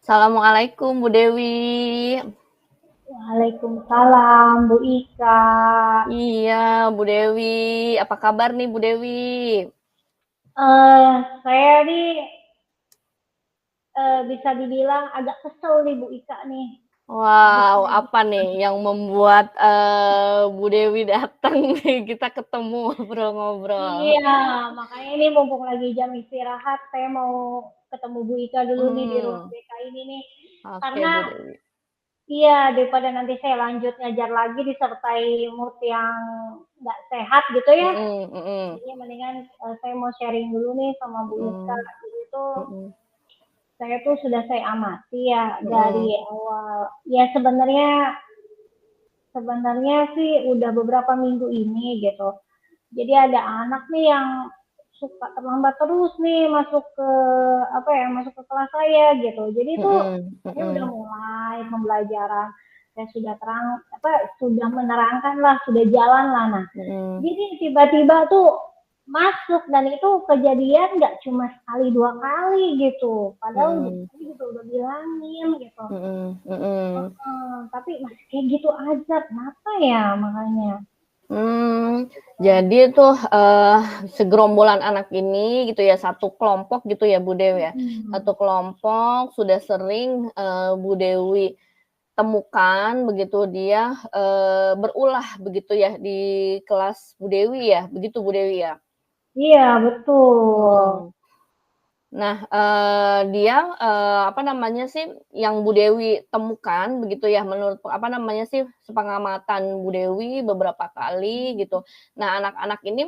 Assalamualaikum Bu Dewi. Waalaikumsalam, Bu Ika. Iya, Bu Dewi. Apa kabar nih Bu Dewi? Saya nih bisa dibilang agak kesel nih Bu Ika nih. Wow, Habisnya apa nih yang membuat Bu Dewi datang nih kita ketemu ngobrol-ngobrol? iya, makanya ini mumpung lagi jam istirahat, saya mau ketemu Bu Ika dulu nih di ruang Hmm, BK ini nih. oke Karena Bu Dewi. iya, daripada nanti saya lanjut ngajar lagi disertai mood yang nggak sehat gitu ya. Mm-mm, mm-mm, Jadi mendingan saya mau sharing dulu nih sama Bu Ika. mm-mm, Jadi itu mm-mm, saya tuh sudah saya amati ya dari mm-mm, awal. Ya sebenarnya sih udah beberapa minggu ini gitu. Jadi ada anak nih yang suka terlambat terus nih masuk ke masuk ke kelas saya gitu. Jadi tuh mm-mm, saya udah mm-mm, mulai pembelajaran, saya sudah sudah menerangkan lah, sudah jalan lah. Nah, mm-mm, jadi tiba-tiba tuh masuk dan itu kejadian nggak cuma sekali dua kali gitu. Padahal mm-mm, saya juga udah bilangin gitu. mm-mm, mm-mm. Tapi masih kayak gitu aja, kenapa ya makanya? Jadi tuh segerombolan anak ini gitu ya, satu kelompok gitu ya Bu Dewi ya. Satu Hmm. kelompok sudah sering Bu Dewi temukan begitu dia berulah begitu ya di kelas Bu Dewi ya, begitu Bu Dewi ya. Iya, betul. Hmm. Nah, dia, apa namanya sih, yang Bu Dewi temukan begitu ya, menurut apa namanya sih, sepengamatan Bu Dewi beberapa kali gitu. Nah, anak-anak ini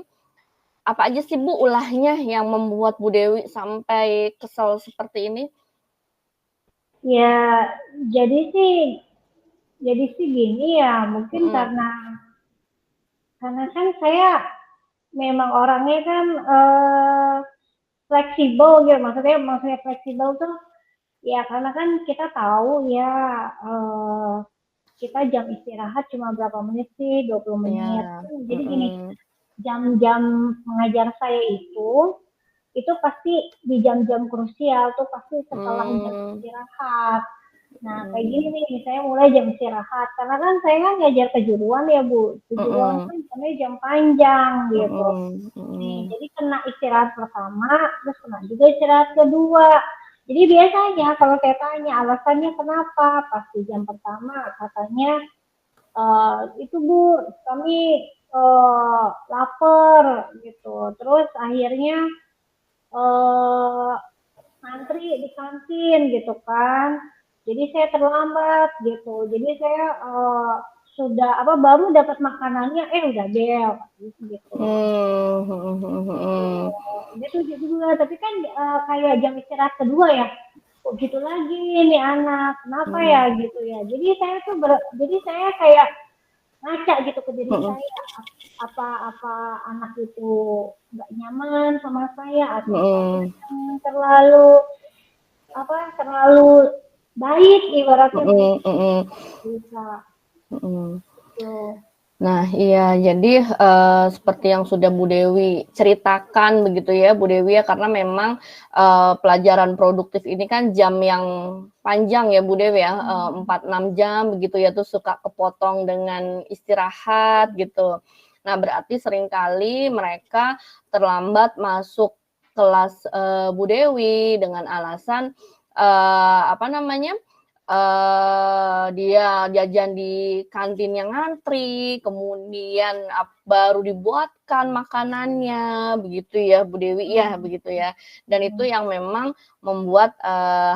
apa aja sih Bu ulahnya yang membuat Bu Dewi sampai kesel seperti ini? Ya, jadi sih gini ya, mungkin Mhm, karena kan saya memang orangnya kan fleksibel gitu. Maksudnya fleksibel tuh ya karena kan kita tahu ya eh, kita jam istirahat cuma berapa menit sih, 20 iya, menit. Jadi gini, mhm, jam-jam mengajar saya itu pasti di jam-jam krusial tuh pasti setelah jam mmm, istirahat. Nah, kayak gini mhm, nih, misalnya mulai jam istirahat. Karena kan saya kan ngajar kejuruan ya, Bu. Kejuruan mhm, kan jamnya jam panjang gitu. mhm, Nih, mhm, jadi kena istirahat pertama, terus kena juga istirahat kedua. Jadi biasanya kalau saya tanya alasannya kenapa, pasti jam pertama katanya itu Bu, kami lapar gitu. Terus akhirnya eh, ngantri di kantin gitu kan. Jadi saya terlambat gitu. Jadi saya sudah baru dapat makanannya udah bel gitu. mhm, mhm, mhm, Gitu juga tapi kan kayak jam istirahat kedua ya. Kok gitu lagi nih anak. Kenapa ya mhm, gitu ya. Jadi saya kayak ngaca gitu ke diri mhm, saya apa anak itu nggak nyaman sama saya atau saya mhm, yang terlalu terlalu baik ibaratnya mhm, mhm, bisa mhm. gitu. Nah, iya, jadi, seperti yang sudah Bu Dewi ceritakan begitu ya, Bu Dewi ya, karena memang, pelajaran produktif ini kan jam yang panjang ya, Bu Dewi ya, 4, 6 jam begitu ya, terus suka kepotong dengan istirahat gitu. Nah, berarti seringkali mereka terlambat masuk kelas, Bu Dewi dengan alasan, apa namanya, dia jajan di kantin yang ngantri, kemudian baru dibuatkan makanannya, begitu ya Bu Dewi ya, begitu ya. Dan itu yang memang membuat,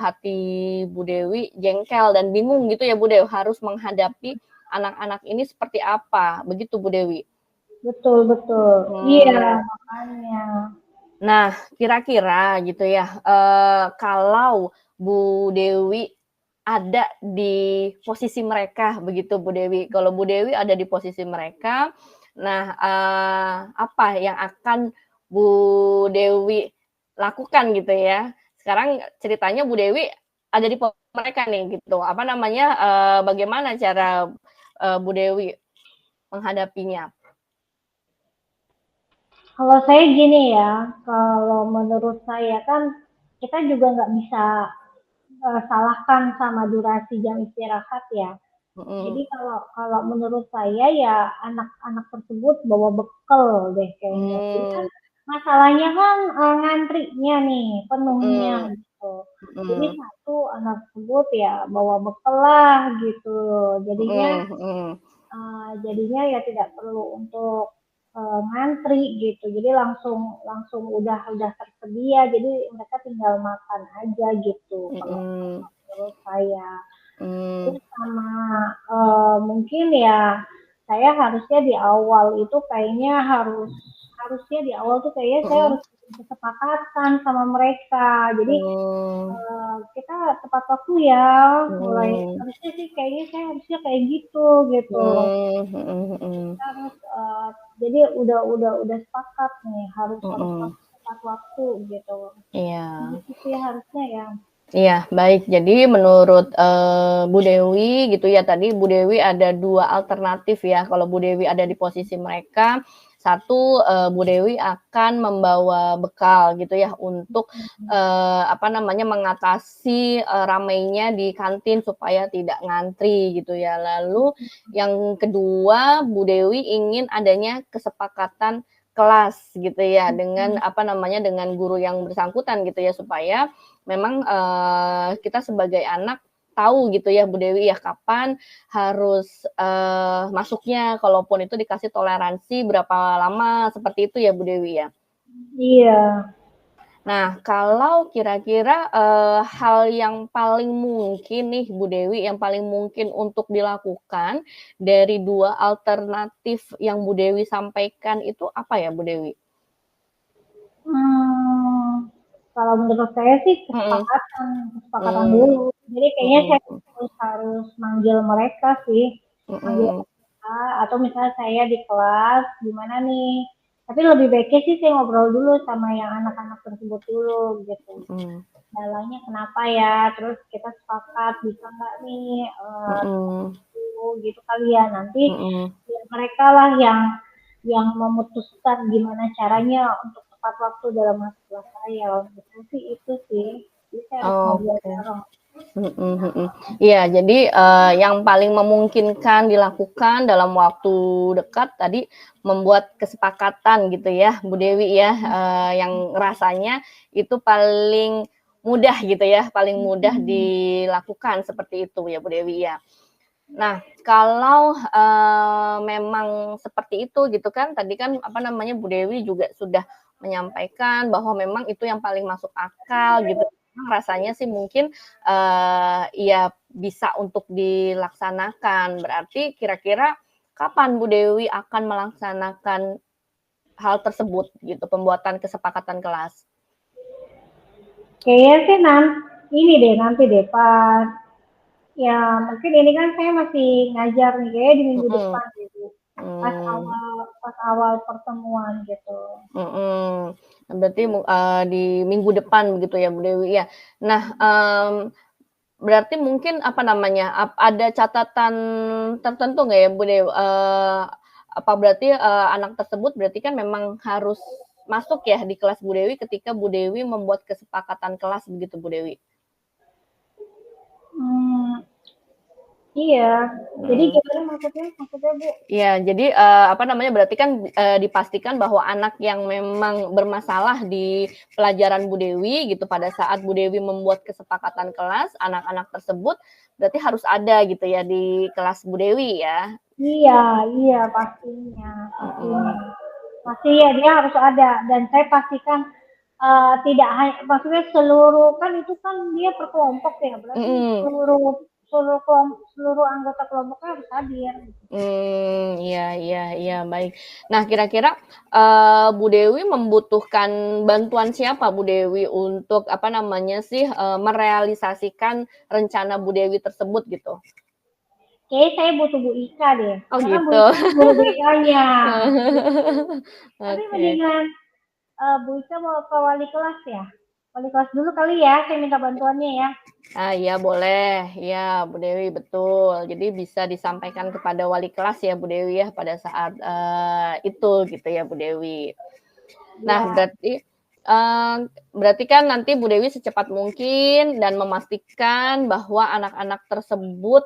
hati Bu Dewi jengkel dan bingung gitu ya Bu Dewi, harus menghadapi anak-anak ini seperti apa, begitu Bu Dewi? Betul betul. Iya, Mmm. makanya. Nah, kira-kira gitu ya, kalau Bu Dewi ada di posisi mereka begitu Bu Dewi, kalau Bu Dewi ada di posisi mereka, nah, apa yang akan Bu Dewi lakukan gitu ya? Sekarang ceritanya Bu Dewi ada di mereka nih gitu, apa namanya, bagaimana cara, Bu Dewi menghadapinya? Kalau saya gini ya, kalau menurut saya kan kita juga nggak bisa salahkan sama durasi jam istirahat ya. Mhm. Jadi kalau kalau menurut saya ya anak-anak tersebut bawa bekal deh kayaknya. Jadi kan Mmm, masalahnya kan ngantrinya nih penuhnya mhm, gitu. Jadi mhm, satu anak tersebut ya bawa bekal lah gitu. Jadinya mhm, mhm, jadinya ya tidak perlu untuk ngantri gitu. Jadi langsung langsung udah tersedia. Jadi mereka tinggal makan aja gitu. Kalau mhm, menurut saya. mmm, Terus sama mungkin ya saya harusnya di awal itu kayaknya harusnya di awal tuh kayaknya saya mhm, harus bikin kesepakatan sama mereka. Jadi mmm, kita tepat waktu ya, mulai mhm, harusnya sih kayaknya saya harusnya kayak gitu gitu. mhm, mhm, Kita harus jadi udah sepakat nih harus harus mhm, masuk tepat waktu gitu. iya. Gitu sih harusnya ya. Iya, baik. Jadi menurut, Bu Dewi gitu ya, tadi Bu Dewi ada 2 alternatif ya, kalau Bu Dewi ada di posisi mereka, satu, Bu Dewi akan membawa bekal gitu ya, untuk, apa namanya, mengatasi, ramainya di kantin supaya tidak ngantri gitu ya. Lalu yang kedua, Bu Dewi ingin adanya kesepakatan kelas gitu ya, dengan, apa namanya, dengan guru yang bersangkutan gitu ya, supaya memang, kita sebagai anak tahu gitu ya Bu Dewi ya, kapan harus, masuknya, kalaupun itu dikasih toleransi berapa lama, seperti itu ya Bu Dewi ya? Iya. Nah, kalau kira-kira, hal yang paling mungkin nih Bu Dewi, yang paling mungkin untuk dilakukan dari 2 alternatif yang Bu Dewi sampaikan itu apa ya Bu Dewi? Hmm, kalau menurut saya sih Mhm, kesepakatan mmm, dulu. Jadi kayaknya saya mhm, harus manggil mereka sih, manggil mhm, mereka atau misalnya saya di kelas gimana nih. Tapi lebih baiknya sih saya ngobrol dulu sama yang anak-anak tersebut dulu gitu. mhm, Dalanya kenapa ya, terus kita sepakat bisa nggak nih mhm, gitu kali ya. Nanti mhm. ya mereka lah yang memutuskan gimana caranya untuk tepat waktu dalam masuk kelas saya. Gitu sih itu sih. Jadi saya harus ngobrol Oke, bareng. mhm, mhm. Iya, jadi, yang paling memungkinkan dilakukan dalam waktu dekat tadi membuat kesepakatan gitu ya, Bu Dewi ya, yang rasanya itu paling mudah gitu ya, paling mudah Hmm. dilakukan seperti itu ya, Bu Dewi ya. Nah, kalau, memang seperti itu gitu kan, tadi kan apa namanya, Bu Dewi juga sudah menyampaikan bahwa memang itu yang paling masuk akal gitu, memang rasanya sih mungkin, ya bisa untuk dilaksanakan. Berarti kira-kira kapan Bu Dewi akan melaksanakan hal tersebut gitu, pembuatan kesepakatan kelas? Kayaknya sih nanti deh pas ya mungkin ini kan saya masih ngajar nih kayaknya di minggu Mhm, depan gitu. mmm. Pas awal pertemuan gitu. Mhm, berarti di minggu depan begitu ya, Bu Dewi ya. Nah, berarti mungkin apa namanya, ada catatan tertentu nggak ya, Bu Dewi, apa berarti, anak tersebut berarti kan memang harus masuk ya di kelas Bu Dewi ketika Bu Dewi membuat kesepakatan kelas begitu, Bu Dewi? Hmm, iya. Jadi Mhm. gimana maksudnya? Maksudnya Bu? Iya, jadi, apa namanya, berarti kan, dipastikan bahwa anak yang memang bermasalah di pelajaran Bu Dewi gitu, pada saat Bu Dewi membuat kesepakatan kelas, anak-anak tersebut berarti harus ada gitu ya di kelas Bu Dewi ya? Iya, iya pastinya, pastinya. Mhm, Pasti ya dia harus ada dan saya pastikan tidak hanya maksudnya seluruh kan itu kan dia per kelompok ya, berarti mhm, seluruh seluruh anggota kelompoknya harus hadir. iya, iya, iya, baik. Nah, kira-kira, Bu Dewi membutuhkan bantuan siapa Bu Dewi untuk, apa namanya sih, merealisasikan rencana Bu Dewi tersebut gitu? Kayaknya saya butuh Bu Ika deh, Oh karena Bu gitu. Ika kan guru BK-nya. Tapi Oke. mendingan Bu Ika mau ke wali kelas ya. Wali kelas dulu kali ya, saya minta bantuannya ya. Ah, iya boleh, iya Bu Dewi betul. Jadi bisa disampaikan kepada wali kelas ya Bu Dewi ya pada saat, itu gitu ya Bu Dewi. Nah Iya, berarti, Berarti kan nanti Bu Dewi secepat mungkin dan memastikan bahwa anak-anak tersebut,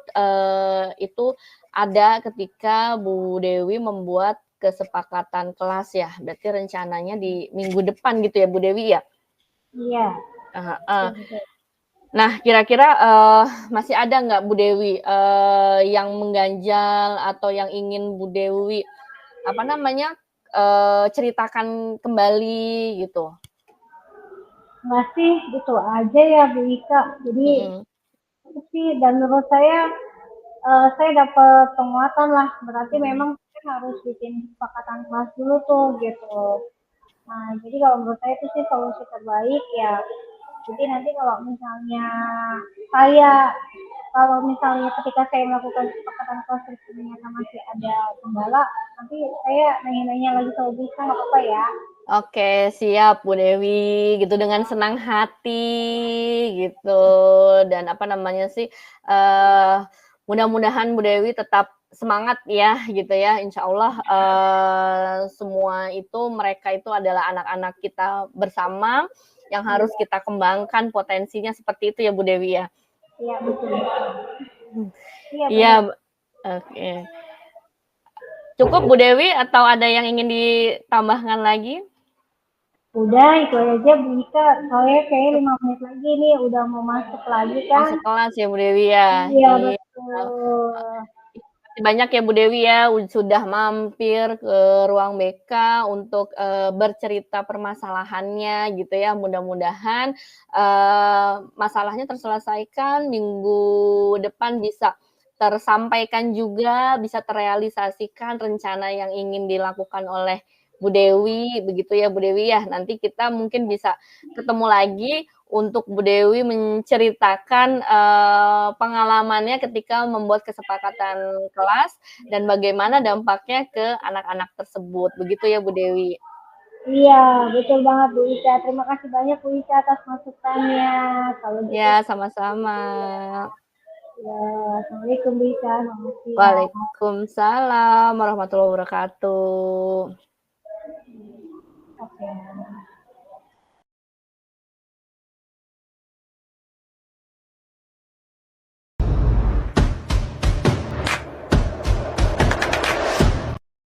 itu ada ketika Bu Dewi membuat kesepakatan kelas ya? Berarti rencananya di minggu depan gitu ya Bu Dewi ya? Iya. Heeh. Betul. Nah, kira-kira, masih ada nggak Bu Dewi, yang mengganjal atau yang ingin Bu Dewi, apa namanya, ceritakan kembali gitu? Nggak sih, itu aja ya Bu Ika. Jadi Mhm. itu sih, dan menurut saya dapat penguatan lah. Berarti Mhm. memang saya harus bikin kesepakatan kelas dulu tuh gitu. Nah, jadi kalau menurut saya itu sih solusi terbaik ya. Jadi nanti saya kalau misalnya ketika saya melakukan kesepakatan kelas terus ternyata masih ada kendala, nanti saya nanya-nanya lagi kalau bisa nggak apa-apa ya. Oke, siap Bu Dewi, gitu dengan senang hati gitu dan apa namanya sih, mudah-mudahan Bu Dewi tetap semangat ya gitu ya, insya Allah, semua itu mereka itu adalah anak-anak kita bersama yang harus Iya, kita kembangkan potensinya seperti itu ya Bu Dewi ya? iya betul. Iya Iya, benar. oke. Cukup Bu Dewi atau ada yang ingin ditambahkan lagi? Udah itu aja Bu Ika. Soalnya kayaknya 5 menit lagi nih udah mau masuk lagi kan. Masuk kelas ya Bu Dewi ya? Iya Iya. betul. Makasih banyak ya Bu Dewi ya, sudah mampir ke ruang BK untuk, bercerita permasalahannya gitu ya. Mudah-mudahan, masalahnya terselesaikan, minggu depan bisa tersampaikan juga, bisa terrealisasikan rencana yang ingin dilakukan oleh Bu Dewi, begitu ya Bu Dewi ya. Nanti kita mungkin bisa ketemu lagi untuk Bu Dewi menceritakan, pengalamannya ketika membuat kesepakatan kelas dan bagaimana dampaknya ke anak-anak tersebut, begitu ya Bu Dewi? Iya, betul banget Bu Ika. Terima kasih banyak Bu Ika atas masukannya. Kalau gitu, Ya, sama-sama. ya, Assalamualaikum Bu Ika. Selamat siang. Waalaikumsalam warahmatullahi wabarakatuh. Oke.